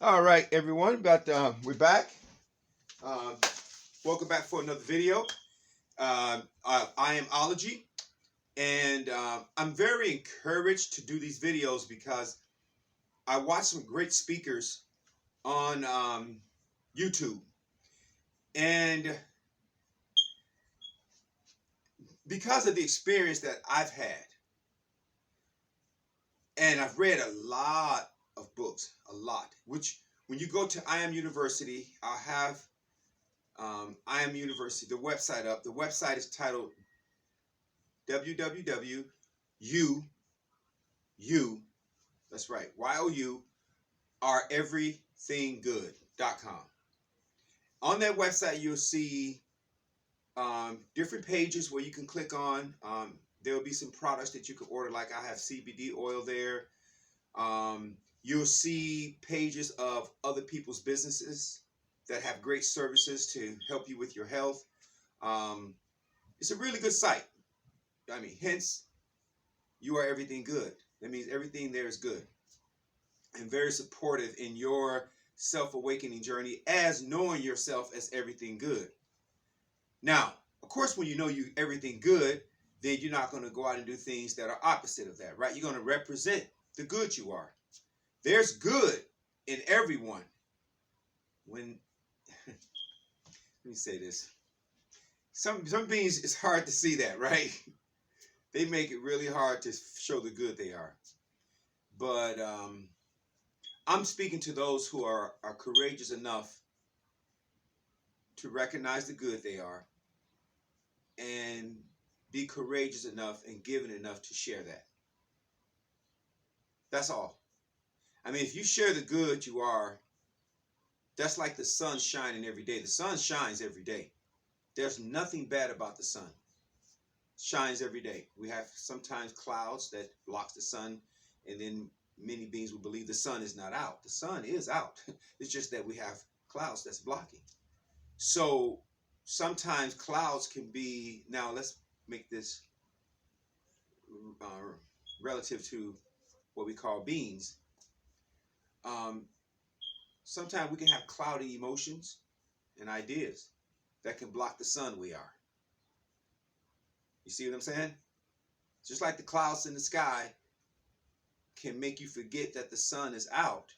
All right, everyone. We're back. Um, Welcome back for another video. I am Ology, and I'm very encouraged to do these videos because I watch some great speakers on YouTube, and because of the experience that I've had, and I've read a lot of books, a lot. Which when you go to I Am University, I'll have I Am University, the website up. The website is titled www.you, that's right, YOU are everythinggood.com. On that website, you'll see different pages where you can click on. There will be some products that you can order, like I have CBD oil there. You'll see pages of other people's businesses that have great services to help you with your health. It's a really good site. I mean, hence, you are everything good. That means everything there is good and very supportive in your self-awakening journey as knowing yourself as everything good. Now, of course, when you know you everything good, then you're not going to go out and do things that are opposite of that, right? You're going to represent the good you are. There's good in everyone. When let me say this, some beings, it's hard to see that, right? They make it really hard to show the good they are. But I'm speaking to those who are courageous enough to recognize the good they are and be courageous enough and giving enough to share that. That's all. I mean, if you share the good you are, that's like the sun shining every day. The sun shines every day. There's nothing bad about the sun. It shines every day. We have sometimes clouds that blocks the sun, and then many beings will believe the sun is not out. The sun is out. It's just that we have clouds that's blocking. So sometimes clouds can be, now let's make this uh, relative to what we call beings. Um, Sometimes we can have cloudy emotions and ideas that can block the sun we are. You see what I'm saying? Just like the clouds in the sky can make you forget that the sun is out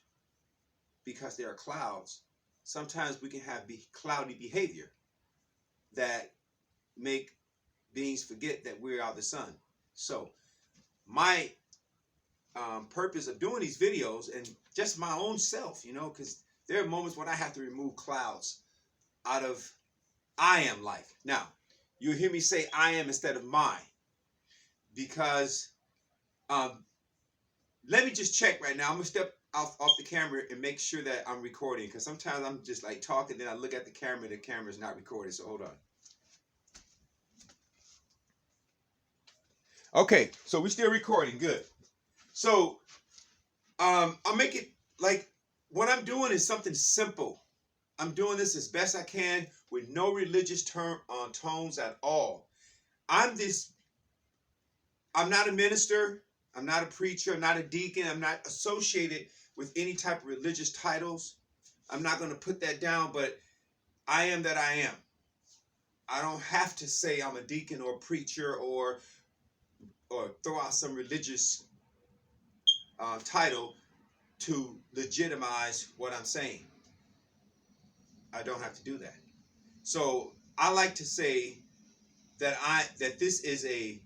because there are clouds. Sometimes we can have cloudy behavior that make beings forget that we are the sun. So my purpose of doing these videos, and just my own self, because there are moments when I have to remove clouds out of I am life. Now, you'll hear me say I am instead of my, because let me just check right now. I'm going to step off the camera and make sure that I'm recording, because sometimes I'm just like talking, then I look at the camera is not recording, so hold on. Okay, so we're still recording, good. So I'll make it like what I'm doing is something simple. I'm doing this as best I can with no religious tones at all. I'm not a minister. I'm not a preacher. I'm not a deacon. I'm not associated with any type of religious titles. I'm not going to put that down, but I am that I am. I don't have to say I'm a deacon or a preacher or throw out some religious title to legitimize what I'm saying. I don't have to do that. So I like to say that this is a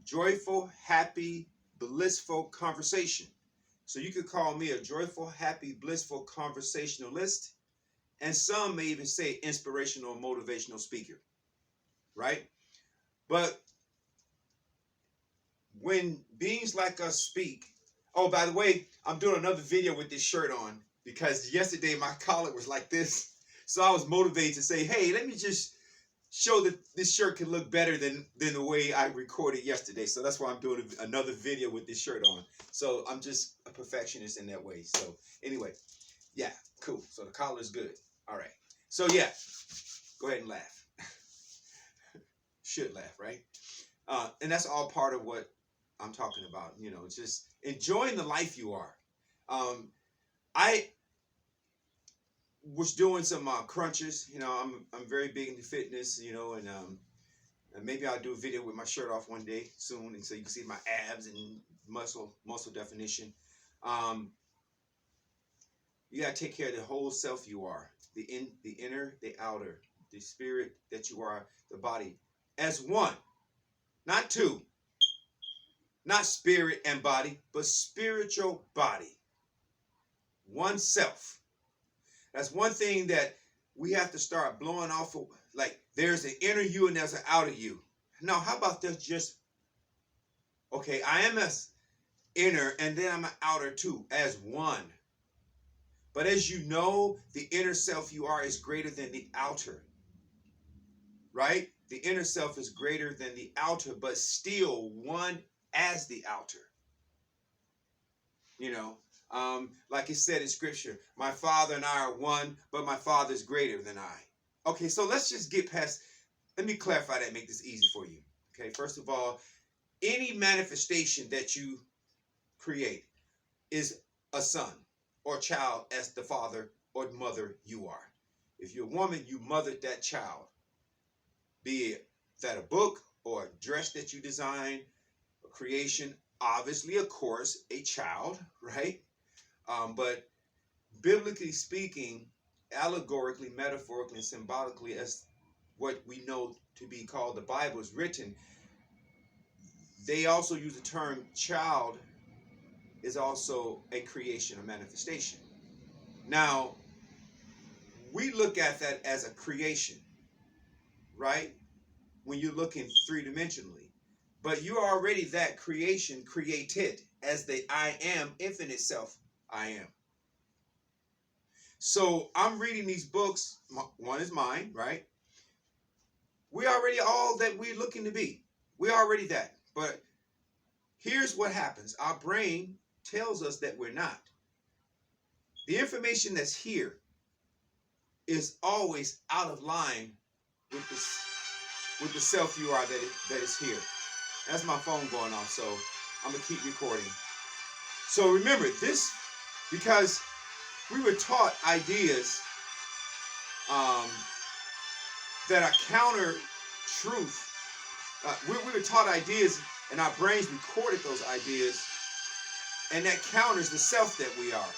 joyful, happy, blissful conversation. So you could call me a joyful, happy, blissful conversationalist, and some may even say inspirational, motivational speaker, right? But when beings like us speak, oh, by the way, I'm doing another video with this shirt on because yesterday my collar was like this. So I was motivated to say, hey, let me just show that this shirt can look better than the way I recorded yesterday. So that's why I'm doing another video with this shirt on. So I'm just a perfectionist in that way. So anyway, yeah, cool. So the collar is good. All right. So yeah, go ahead and laugh. Should laugh, right? And that's all part of what I'm talking about. Just enjoying the life you are. I was doing some crunches. You know, I'm very big into fitness. You know, and maybe I'll do a video with my shirt off one day soon, and so you can see my abs and muscle definition. Um, you gotta take care of the whole self you are, the inner, the outer, the spirit that you are, the body, as one, not two, not spirit and body, but spiritual body, one self. That's one thing that we have to start blowing off of. Like, there's an inner you and there's an outer you. Now, how about this? Just, okay, I am an inner and then I'm an outer too, as one. But as you know, the inner self you are is greater than the outer, right? The inner self is greater than the outer, but still one as the outer. You know, like it said in scripture, my Father and I are one, but my Father is greater than I. Okay, so let's just get past, let me clarify that, make this easy for you. Okay, first of all, any manifestation that you create is a son or child as the father or mother you are. If you're a woman, you mothered that child. Be it that a book or a dress that you design, a creation, obviously, of course, a child, right? But biblically speaking, allegorically, metaphorically, and symbolically, as what we know to be called the Bible is written, they also use the term child is also a creation, a manifestation. Now, we look at that as a creation, right? When you're looking three-dimensionally. But you're already that creation created as the I am, infinite self, I am. So I'm reading these books. One is mine, right? We're already all that we're looking to be. We're already that. But here's what happens. Our brain tells us that we're not. The information that's here is always out of line with the self you are that is here. That's my phone going off, so I'm going to keep recording. So remember this, because we were taught ideas that are counter truth. We were taught ideas, and our brains recorded those ideas, and that counters the self that we are.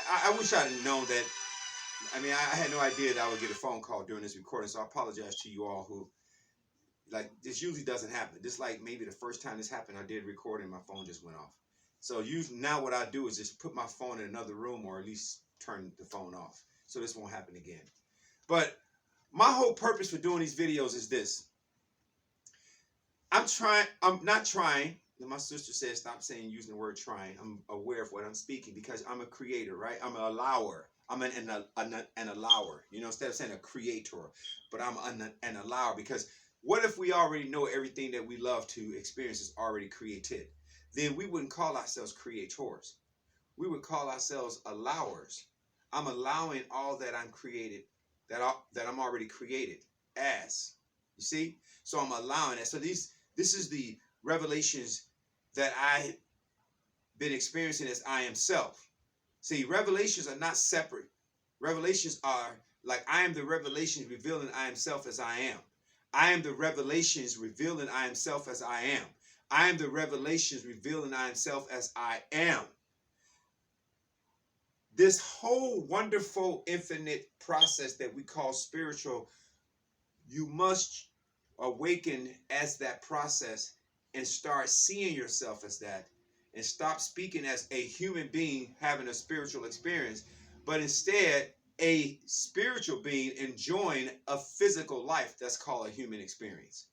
I wish I'd have known that. I mean, I had no idea that I would get a phone call during this recording, so I apologize to you all who, like, this usually doesn't happen. This, like, maybe the first time this happened, I did record and my phone just went off. So usually now what I do is just put my phone in another room, or at least turn the phone off, so this won't happen again. But my whole purpose for doing these videos is this. I'm not trying. My sister says stop using the word trying. I'm aware of what I'm speaking because I'm a creator, right? I'm an allower. I'm an allower. You know, instead of saying a creator, but I'm an allower, because what if we already know everything that we love to experience is already created? Then we wouldn't call ourselves creators. We would call ourselves allowers. I'm allowing all that I'm created, that I'm already created as. You see? So I'm allowing that. So this is the revelations that I've been experiencing as I am self. See, revelations are not separate. Revelations are like I am the revelations revealing I am self as I am. I am the revelations revealing I am self as I am. I am the revelations revealing I am self as I am. This whole wonderful infinite process that we call spiritual, you must awaken as that process and start seeing yourself as that, and stop speaking as a human being having a spiritual experience, but instead a spiritual being enjoying a physical life that's called a human experience.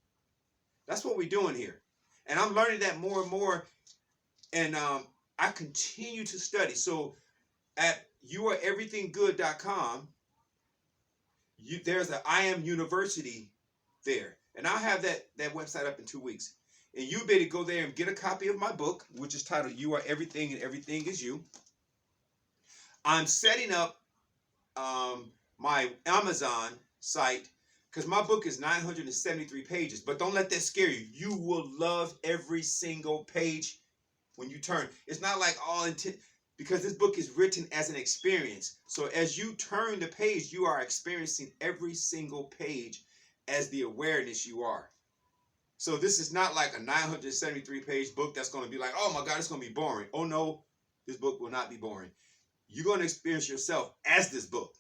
That's what we're doing here. And I'm learning that more and more, and I continue to study. So at youareverythinggood.com, there's an I Am University there. And I'll have that website up in 2 weeks. And you better go there and get a copy of my book, which is titled You Are Everything and Everything Is You. I'm setting up my Amazon site, because my book is 973 pages. But don't let that scare you. You will love every single page when you turn. It's not like all intent. because this book is written as an experience. So as you turn the page, you are experiencing every single page as the awareness you are. So this is not like a 973 page book that's going to be like, oh my God, it's going to be boring. Oh no, this book will not be boring. You're going to experience yourself as this book.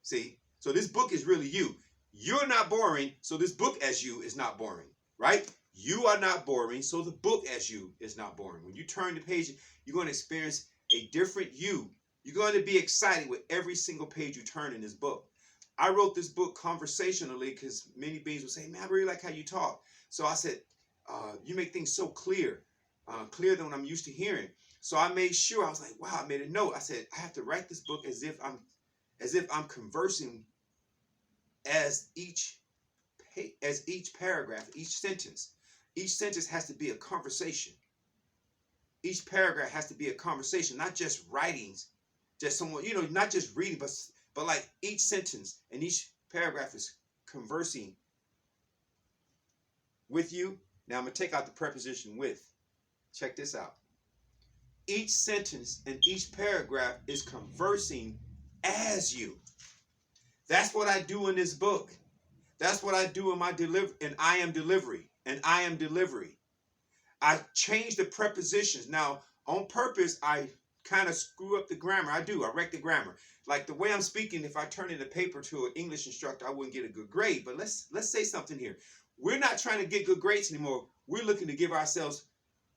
See? So this book is really you. You're not boring, so this book as you is not boring, right? You are not boring, so the book as you is not boring. When you turn the page, you're going to experience a different you. You're going to be excited with every single page you turn in this book. I wrote this book conversationally because many beings would say, man, I really like how you talk. So I said, you make things so clear, clearer than what I'm used to hearing. So I made sure, I was like, wow, I made a note. I said, I have to write this book as if I'm conversing as each paragraph, each sentence. Each sentence has to be a conversation. Each paragraph has to be a conversation, not just writings, just someone, not just reading, but like each sentence and each paragraph is conversing with you. Now I'm going to take out the preposition with. Check this out. Each sentence and each paragraph is conversing as you. That's what I do in this book. That's what I do in my I am delivery. And I am delivery. I change the prepositions. Now, on purpose, I kind of screw up the grammar. I do. I wreck the grammar. Like the way I'm speaking, if I turn in a paper to an English instructor, I wouldn't get a good grade. But let's say something here. We're not trying to get good grades anymore. We're looking to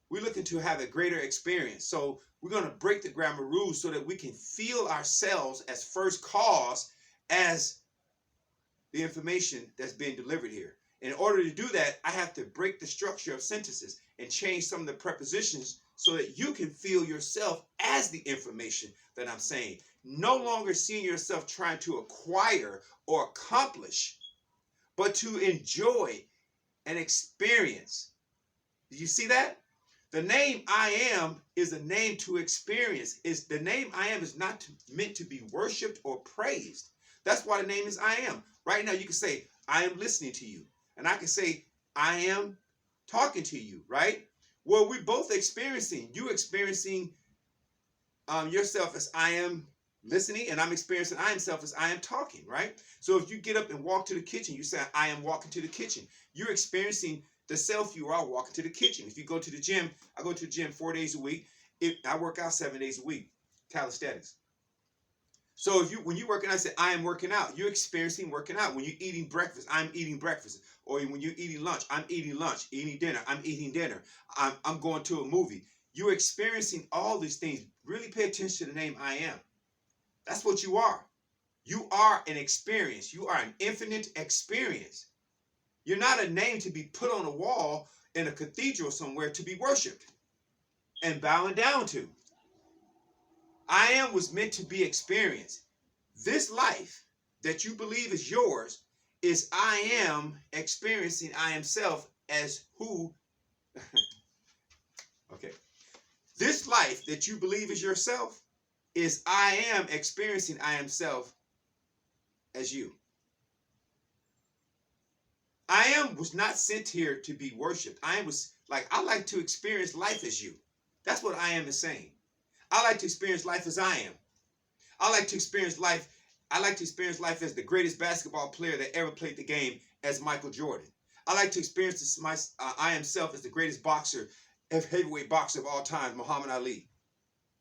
we're looking to have a greater experience. So we're going to break the grammar rules so that we can feel ourselves as first cause as the information that's being delivered here. In order to do that, I have to break the structure of sentences and change some of the prepositions so that you can feel yourself as the information that I'm saying. No longer seeing yourself trying to acquire or accomplish, but to enjoy and experience. Did you see that? The name I am is a name to experience. The name I am is not meant to be worshipped or praised. That's why the name is I am. Right now you can say, I am listening to you. And I can say, I am talking to you, right? Well, we're both experiencing. You experiencing yourself as I am listening, and I'm experiencing I am self as I am talking, right? So if you get up and walk to the kitchen, you say, I am walking to the kitchen. You're experiencing the self you are walking to the kitchen. If you go to the gym, I go to the gym 4 days a week. I work out 7 days a week, calisthenics. So when you're working out, I say, I am working out. You're experiencing working out. When you're eating breakfast, I'm eating breakfast. Or when you're eating lunch, I'm eating lunch. Eating dinner, I'm eating dinner. I'm going to a movie. You're experiencing all these things. Really pay attention to the name I am. That's what you are. You are an experience. You are an infinite experience. You're not a name to be put on a wall in a cathedral somewhere to be worshipped and bowing down to. I am was meant to be experienced. This life that you believe is yours is I am experiencing I am self as who. Okay. This life that you believe is yourself is I am experiencing I am self as you. I am was not sent here to be worshipped. I like to experience life as you. That's what I am is saying. I like to experience life as I am. I like to experience life as the greatest basketball player that ever played the game as Michael Jordan. I like to experience I am self as the greatest heavyweight boxer of all time, Muhammad Ali,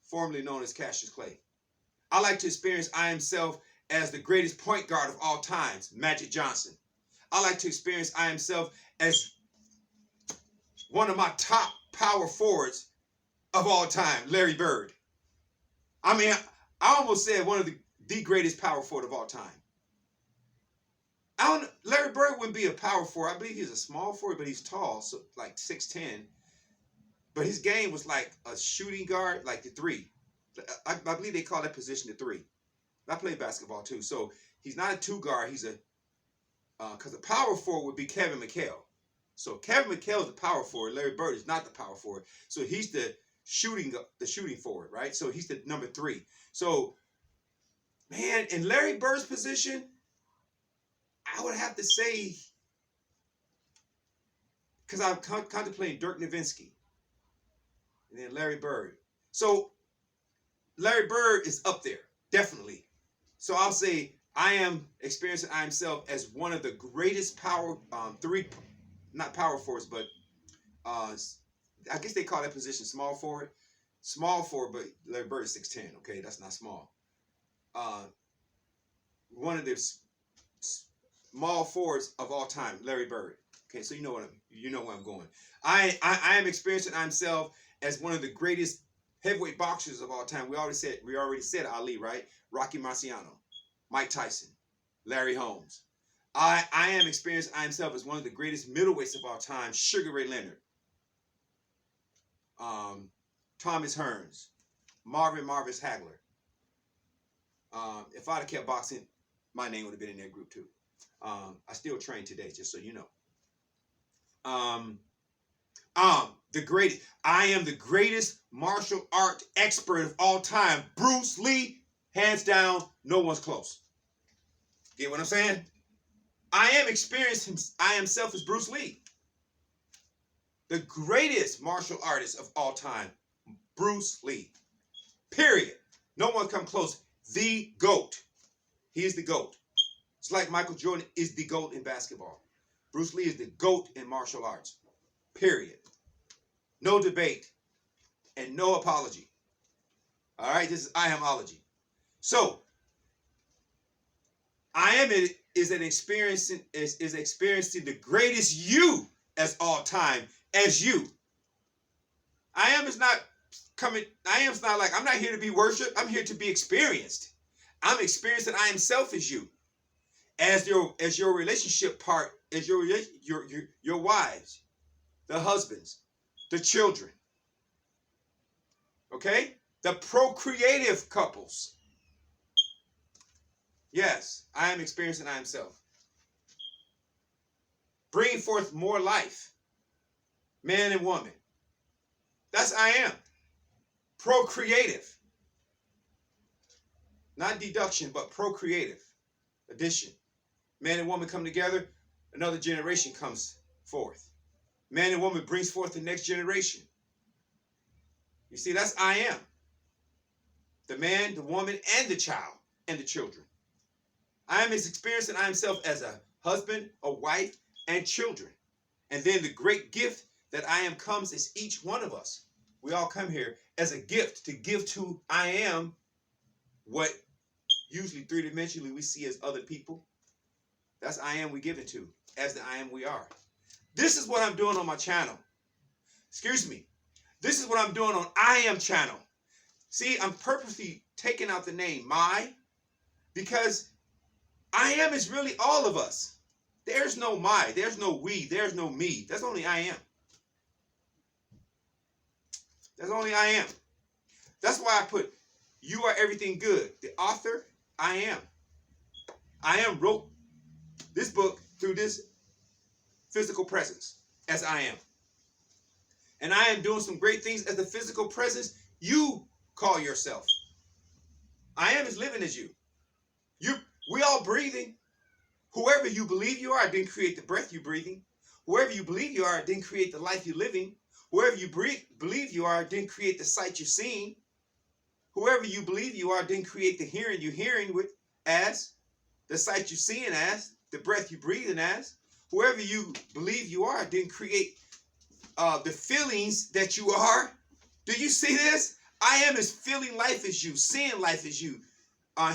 formerly known as Cassius Clay. I like to experience I am self as the greatest point guard of all times, Magic Johnson. I like to experience I am self as one of my top power forwards of all time, Larry Bird. I mean, I almost said one of the greatest power forward of all time. Larry Bird wouldn't be a power forward. I believe he's a small forward, but he's tall, so like 6'10". But his game was like a shooting guard, like the three. I believe they call that position the three. I play basketball too, so he's not a two guard. He's because the power forward would be Kevin McHale. So Kevin McHale is the power forward. Larry Bird is not the power forward. So he's the shooting forward, right? So he's the number 3. So, man, in Larry Bird's position, I would have to say, because I'm contemplating Dirk Nowitzki and then Larry Bird. So Larry Bird is up there, definitely. So I'll say I am experiencing I am self as one of the greatest power three, not power forwards, but I guess they call that position small forward. Small forward, but Larry Bird is 6'10". Okay, that's not small. Uh, One of the small forwards of all time, Larry Bird. Okay, so you know where I'm going. I am experiencing myself as one of the greatest heavyweight boxers of all time. We already said Ali, right? Rocky Marciano, Mike Tyson, Larry Holmes. I am experiencing myself as one of the greatest middleweights of all time, Sugar Ray Leonard, Thomas Hearns, Marvin Marvis Hagler. If I'd have kept boxing, my name would have been in that group too. I still train today, just so you know. The greatest. I am the greatest martial art expert of all time. Bruce Lee, hands down, no one's close. Get what I'm saying? I am experiencing I am self as Bruce Lee. The greatest martial artist of all time, Bruce Lee. Period. No one come close. The GOAT. He is the GOAT. It's like Michael Jordan is the GOAT in basketball. Bruce Lee is the GOAT in martial arts. Period. No debate and no apology. All right, this is Amology. So, I am experiencing the greatest you as all time as you. I am is not like I'm not here to be worshipped. I'm here to be experienced. I'm experiencing I am self as you. As your relationship part, as your wives, the husbands, the children. Okay? The procreative couples. Yes, I am experiencing I am self. Bringing forth more life. Man and woman. That's I am. Procreative. Not deduction, but procreative. Addition. Man and woman come together, another generation comes forth. Man and woman brings forth the next generation. You see, that's I am. The man, the woman, and the child, and the children. I am experiencing I am self as a husband, a wife, and children. And then the great gift that I am comes as each one of us. We all come here as a gift to give to I am what usually three-dimensionally we see as other people. That's I am we give it to, as the I am we are. This is what I'm doing on my channel. Excuse me. This is what I'm doing on I am channel. See, I'm purposely taking out the name my, because I am is really all of us. There's no my, there's no we, there's no me. That's only I am. That's only I am. That's why I put you are everything good. The author, I am. I am wrote this book through this physical presence as I am. And I am doing some great things as the physical presence you call yourself. I am is living as you. We all breathing. Whoever you believe you are didn't create the breath you're breathing. Whoever you believe you are didn't create the life you're living. Whoever you believe you are didn't create the sight you're seeing. Whoever you believe you are didn't create the hearing you're hearing with as, the sight you're seeing as, the breath you're breathing as. Whoever you believe you are didn't create the feelings that you are. Do you see this? I am is feeling life as you, seeing life as you,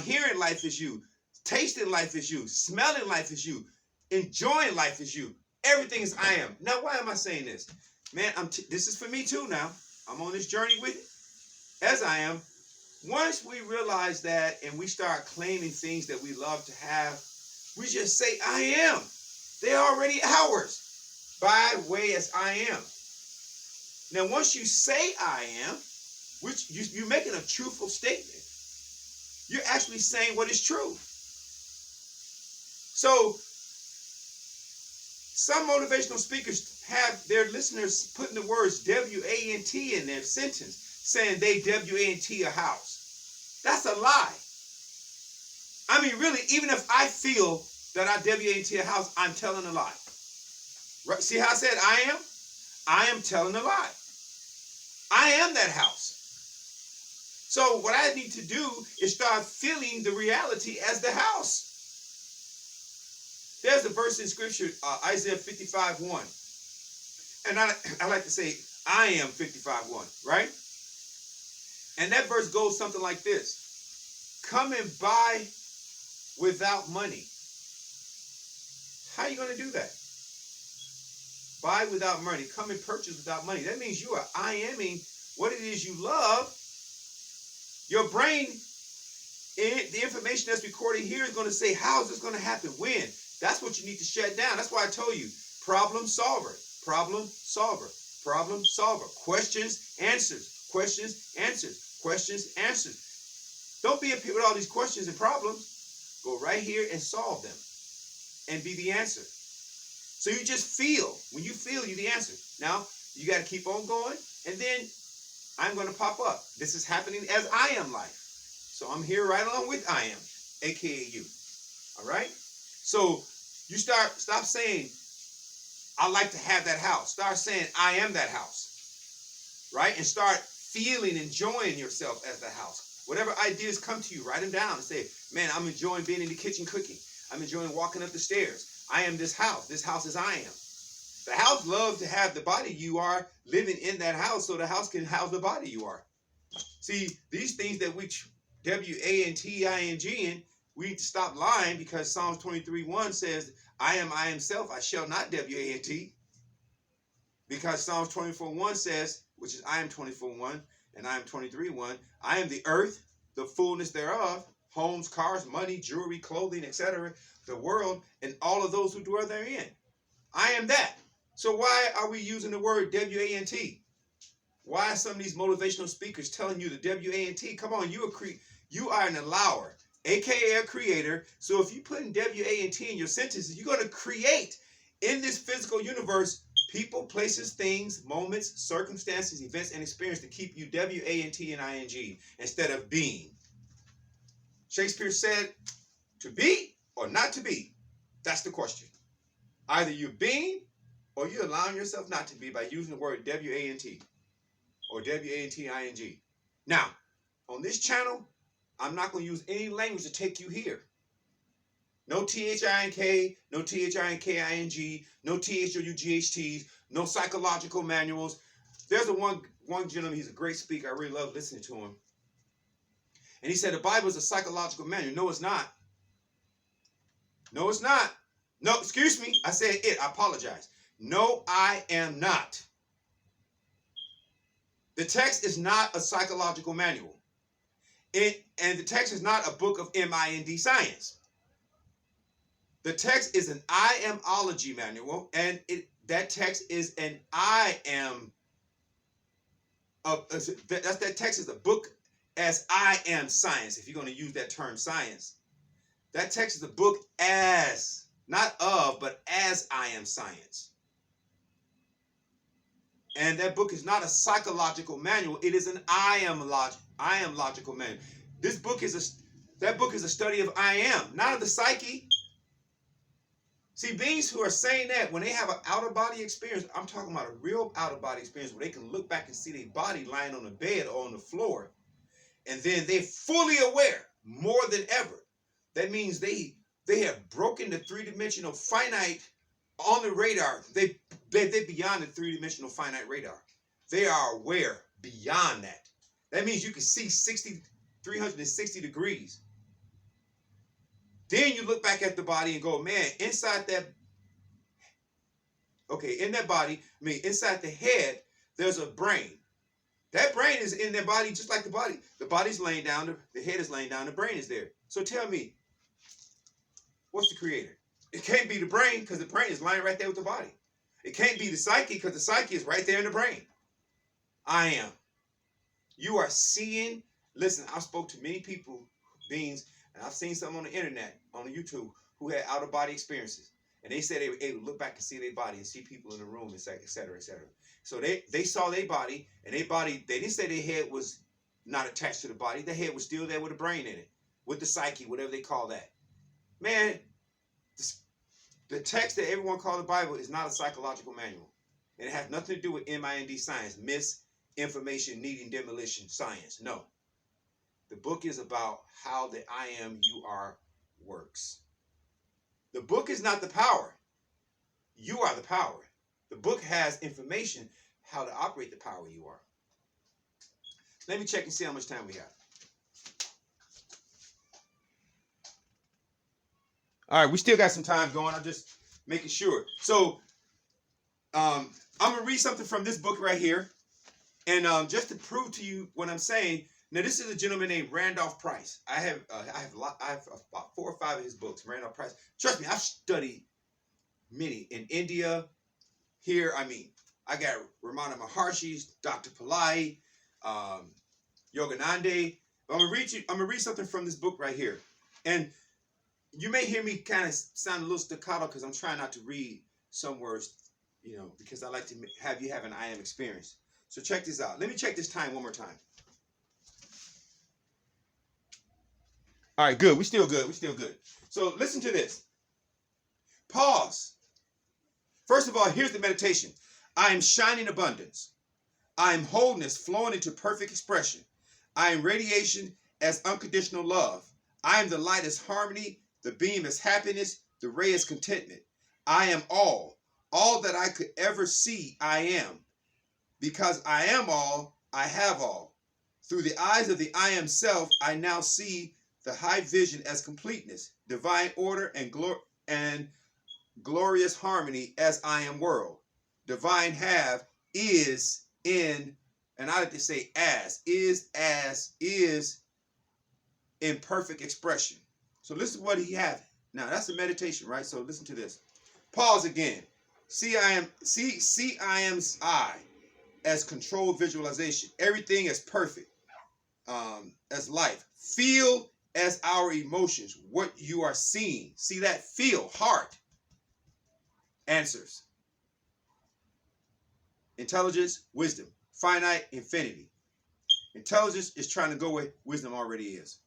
hearing life as you, tasting life as you, smelling life as you, enjoying life as you. Everything is I am. Now, why am I saying this? Man, this is for me too now. I'm on this journey with it, as I am. Once we realize that and we start claiming things that we love to have, we just say, I am. They're already ours by way as I am. Now, once you say I am, which you're making a truthful statement, you're actually saying what is true. So, some motivational speakers have their listeners putting the words W-A-N-T in their sentence, saying they W-A-N-T a house. That's a lie. I mean, really, even if I feel that I W-A-N-T a house, I'm telling a lie. Right? See how I said I am? I am telling a lie. I am that house. So what I need to do is start feeling the reality as the house. There's a verse in scripture, Isaiah 55:1. And I like to say, I am 55:1, right? And that verse goes something like this. Come and buy without money. How are you going to do that? Buy without money. Come and purchase without money. That means you are I-aming what it is you love. Your brain, the information that's recorded here is going to say, how is this going to happen? When? That's what you need to shut down. That's why I told you, problem solver, problem solver, problem solver. Questions, answers, questions, answers, questions, answers. Don't be up here with all these questions and problems. Go right here and solve them and be the answer. So you just feel. When you feel, you're the answer. Now, you got to keep on going, and then I'm going to pop up. This is happening as I am life. So I'm here right along with I am, aka you. All right? So you stop saying, I like to have that house. Start saying, I am that house. Right? And start feeling, enjoying yourself as the house. Whatever ideas come to you, write them down and say, man, I'm enjoying being in the kitchen cooking. I'm enjoying walking up the stairs. I am this house. This house is I am. The house loves to have the body you are living in that house, so the house can house the body you are. See, these things that we W-A-N-T-I-N-G in, we need to stop lying, because Psalms 23:1 says, I am self, I shall not W-A-N-T. Because Psalms 24:1 says, which is I am 24:1 and I am 23:1, I am the earth, the fullness thereof, homes, cars, money, jewelry, clothing, etc., the world, and all of those who dwell therein. I am that. So why are we using the word W-A-N-T? Why are some of these motivational speakers telling you the W-A-N-T? Come on, you are an allower, aka a creator. So if you put in W-A-N-T in your sentences, you're going to create in this physical universe people, places, things, moments, circumstances, events, and experience to keep you W-A-N-T and I-N-G instead of being. Shakespeare said, to be or not to be? That's the question. Either you're being or you're allowing yourself not to be by using the word W-A-N-T or W-A-N-T-I-N-G. Now, on this channel, I'm not going to use any language to take you here. No T-H-I-N-K, no T-H-I-N-K-I-N-G, no T-H-O-U-G-H-T's, no psychological manuals. There's one gentleman, he's a great speaker. I really love listening to him. And he said the Bible is a psychological manual. No, it's not. No, it's not. No, excuse me. I said it. I apologize. No, I am not. The text is not a psychological manual. And the text is not a book of MIND science. The text is an Amology manual, and that text is an I am. That text is a book as I am science, if you're going to use that term science. That text is a book as, not of, but as I am science. And that book is not a psychological manual. It is an I am logical manual. That book is a study of I am, not of the psyche. See, beings who are saying that, when they have an out-of-body experience, I'm talking about a real out-of-body experience where they can look back and see their body lying on the bed or on the floor, and then they're fully aware more than ever. That means they have broken the three-dimensional finite on the radar. They're beyond the three-dimensional finite radar. They are aware beyond that. That means you can see 360 degrees. Then you look back at the body and go, man, inside that, in that body, inside the head, there's a brain. That brain is in their body just like the body. The body's laying down, the head is laying down, the brain is there. So tell me, what's the creator? It can't be the brain, because the brain is lying right there with the body. It can't be the psyche, because the psyche is right there in the brain. I am. You are seeing, listen, I spoke to many people, beings, and I've seen some on the internet, on YouTube, who had out-of-body experiences. And they said they were able to look back and see their body and see people in the room, et cetera, et cetera. So they saw their body, and their body, they didn't say their head was not attached to the body. The head was still there with the brain in it, with the psyche, whatever they call that. Man, the text that everyone calls the Bible is not a psychological manual. And it has nothing to do with MIND science, misinformation needing demolition science. No. book is about how the I am, you are works. The book is not the power. You are the power. The book has information how to operate the power you are. Let me check and see how much time we have. All right, we still got some time going. I'm just making sure. So I'm going to read something from this book right here. And just to prove to you what I'm saying, now this is a gentleman named Randolph Price. I have about 4 or 5 of his books. Randolph Price. Trust me, I've studied many in India. Here, I mean, I got Ramana Maharshi's, Dr. Pillai, Yogananda. I'm gonna read something from this book right here, and you may hear me kind of sound a little staccato because I'm trying not to read some words, you know, because I like to have you have an I am experience. So check this out. Let me check this time one more time. All right, good. We still good. We still good. So listen to this. Pause. First of all, here's the meditation. I am shining abundance. I am wholeness flowing into perfect expression. I am radiation as unconditional love. I am the light as harmony. The beam is happiness. The ray is contentment. I am all that I could ever see. I am. Because I am all, I have all. Through the eyes of the I am self, I now see the high vision as completeness, divine order, and glorious harmony as I am world. Divine have is in, and I like to say as is in perfect expression. So listen to what he have. Now that's a meditation, right? So listen to this. Pause again. See I am's I as controlled visualization. Everything is perfect as life. Feel as our emotions, what you are seeing. See that? Feel, heart. Answers. Intelligence, wisdom. Finite, infinity. Intelligence is trying to go where wisdom already is.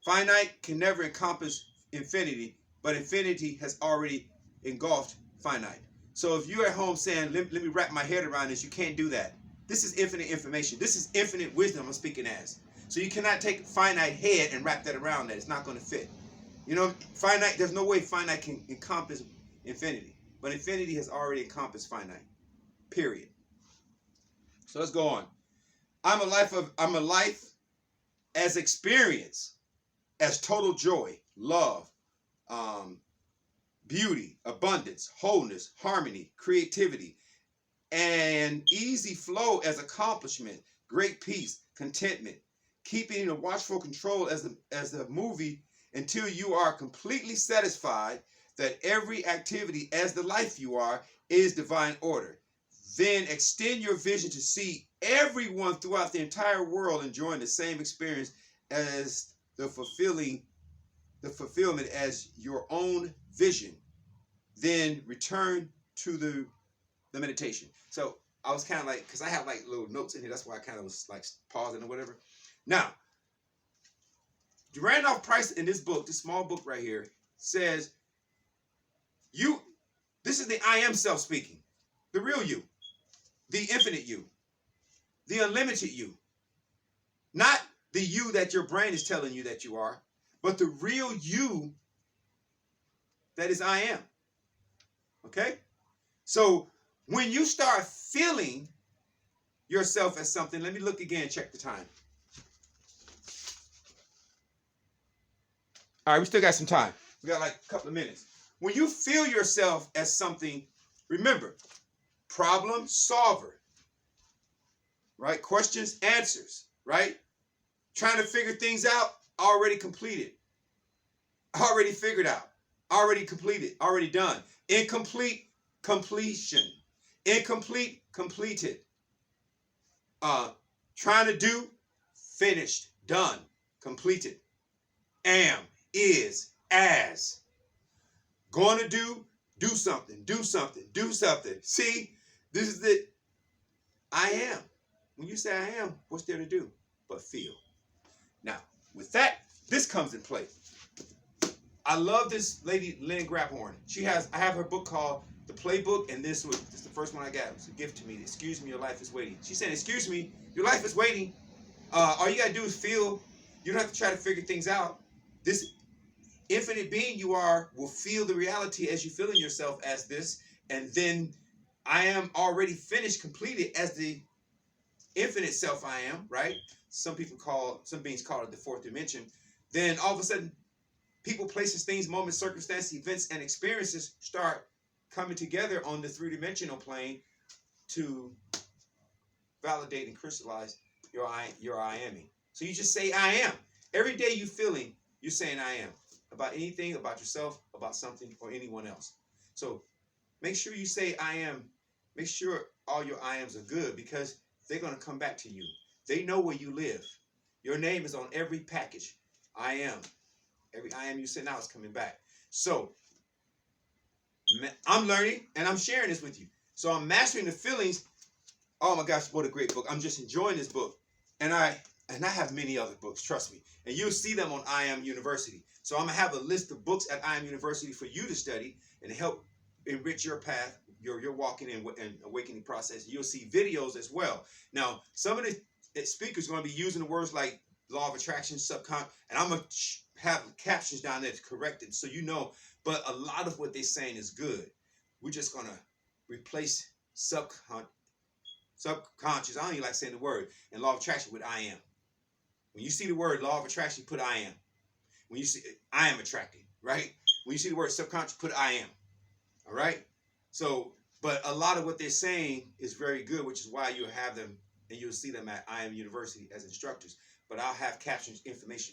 Finite can never encompass infinity, but infinity has already engulfed finite. So if you're at home saying, let me wrap my head around this, you can't do that. This is infinite information. This is infinite wisdom I'm speaking as. So you cannot take finite head and wrap that around that. It's not going to fit. You know, finite, there's no way finite can encompass infinity. But infinity has already encompassed finite. Period. So let's go on. I'm a life as experience, as total joy, love, beauty, abundance, wholeness, harmony, creativity, and easy flow as accomplishment, great peace, contentment, keeping a watchful control as the movie until you are completely satisfied that every activity as the life you are is divine order. Then extend your vision to see everyone throughout the entire world enjoying the same experience as the fulfillment as your own vision. Then return to the meditation. So I was kind of like, because I have like little notes in here, that's why I kind of was like pausing or whatever. Now, Randolph Price in this book, this small book right here, says, this is the I am self speaking, the real you, the infinite you, the unlimited you. Not the you that your brain is telling you that you are, but the real you that is I am. Okay? So when you start feeling yourself as something, let me look again, check the time. All right, we still got some time. We got like a couple of minutes. When you feel yourself as something, remember, problem solver, right? Questions, answers, right? Trying to figure things out, already completed, already figured out, already completed, already done. Incomplete, completion. Incomplete, completed. Trying to do, finished, done, completed. Am, is, as. Going to do something, do something, do something. See, this is the I am. When you say I am, what's there to do but feel? Now, with that, this comes in play. I love this lady, Lynn Grabhorn. I have her book called The Playbook, and this is the first one I got. It was a gift to me. Excuse me, your life is waiting. She said, excuse me, your life is waiting. All you gotta do is feel. You don't have to try to figure things out. This infinite being you are will feel the reality as you feeling yourself as this, and then I am already finished, completed as the infinite self I am, right? Some beings call it the fourth dimension. Then all of a sudden, people, places, things, moments, circumstances, events, and experiences start coming together on the three-dimensional plane to validate and crystallize your I aming. So you just say I am. Every day you feeling, you're saying I am. About anything, about yourself, about something, or anyone else. So make sure you say I am. Make sure all your I ams are good, because they're going to come back to you. They know where you live. Your name is on every package. I am. Every I am you send out is coming back. So I'm learning and I'm sharing this with you. So I'm mastering the feelings. Oh my gosh, what a great book. I'm just enjoying this book. And I have many other books, trust me. And you'll see them on I Am University. So I'm going to have a list of books at I Am University for you to study and help enrich your path, your walking and awakening process. You'll see videos as well. Now, some of the speakers are going to be using the words like law of attraction, subconscious, and I'm going to have captions down there to correct it so you know. But a lot of what they're saying is good. We're just going to replace subconscious, I don't even like saying the word, and law of attraction with I am. When you see the word law of attraction, put I am. When you see I am attracting, right? When you see the word subconscious, put I am. All right? So, but a lot of what they're saying is very good, which is why you'll have them and you'll see them at I Am University as instructors. But I'll have captions, information